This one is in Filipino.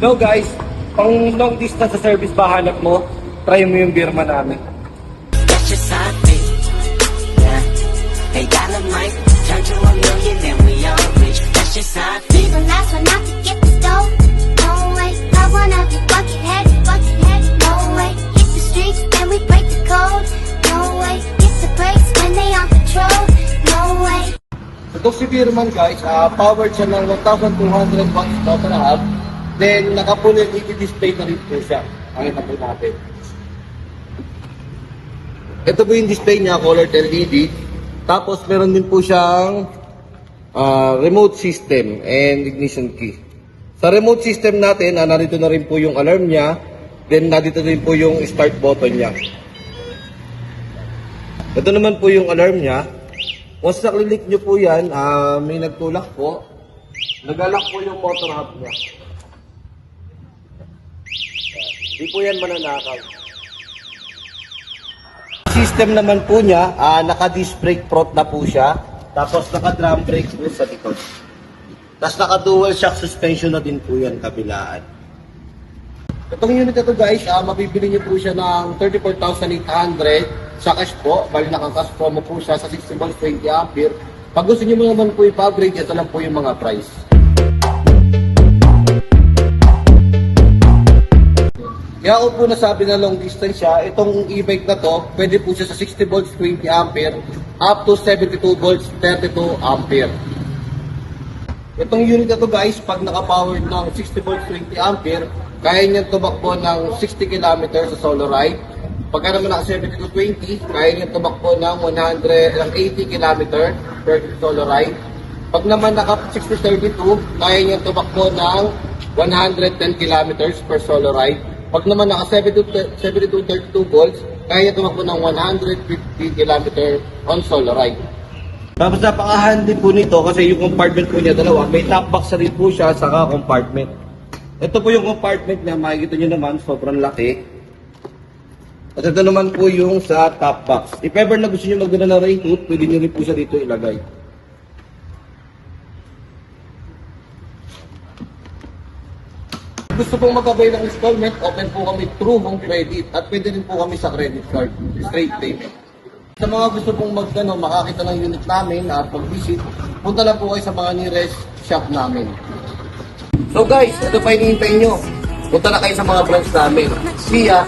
No guys, pang long distance sa service ba hanap mo? Try mo yung Birma namin. That's just how I think. Yeah. Hey, Dolomite, turn to a million, then we all rich. That's just how I think. Be the last one out to get the dough. No way, I wanna be bucket head, no way. Hit the streets, then we break the code. No way, hit the brakes when they on patrol. No way. Ito si Birman guys, powered siya ng 1,200 watts motor hub. Then naka-full LED display na rin po siya. Pakita po natin. Ito po yung display niya, colored LED. Tapos meron din po siyang remote system and ignition key. Sa remote system natin, narito na rin po yung alarm niya. Then narito rin po yung start button niya. Ito naman po yung alarm niya. Once na-click nyo po yan, may nagtulak po. Nagalak po yung motor hub niya. Hindi po yan mananakaw. System naman po niya, naka-disc brake front na po siya. Tapos naka-drum brake po sa likod. Tapos naka-dual shock suspension na din po yan kabilaan. Itong unit na to guys, mabibili niyo po siya ng 34,800 sa cash po. Bali naka-cash promo po siya sa 60 volts 20 ampere. Pag gusto niyo naman po i-upgrade, ito lang po yung mga price. Kaya ako po nasabi na long distance siya, itong e-bike na to, pwede po siya sa 60 volts 20 ampere up to 72 volts 32 ampere. Itong unit na to guys, pag naka-powered ng 60 volts 20 ampere, kaya niyang tumakbo ng 60 km sa solo ride. Pagka naman naka 72-20, kaya niyang tumakbo ng 80 km per solo ride. Pag naman naka 60-32, kaya niyang tumakbo ng 110 km per solo ride. Pag naman naka 72-32 volts, kaya tumakbo ng 150 km on solo ride. Tapos napaka-handy po nito kasi yung compartment po niya dalawa, may top box na rin po siya saka compartment. Ito po yung compartment niya, makikita nyo naman, sobrang laki. At ito naman po yung sa top box. If ever na gusto nyo magdala ng raincoat, pwede nyo rin po siya dito ilagay. Gusto pong magkabay ng installment, open po kami through home credit at pwede rin po kami sa credit card, straight payment. Sa mga gusto pong makakita ng unit namin at mag-visit, punta lang po kayo sa mga nearest shop namin. So guys, ito pa hinihintay nyo. Punta na kayo sa mga branch namin. See ya!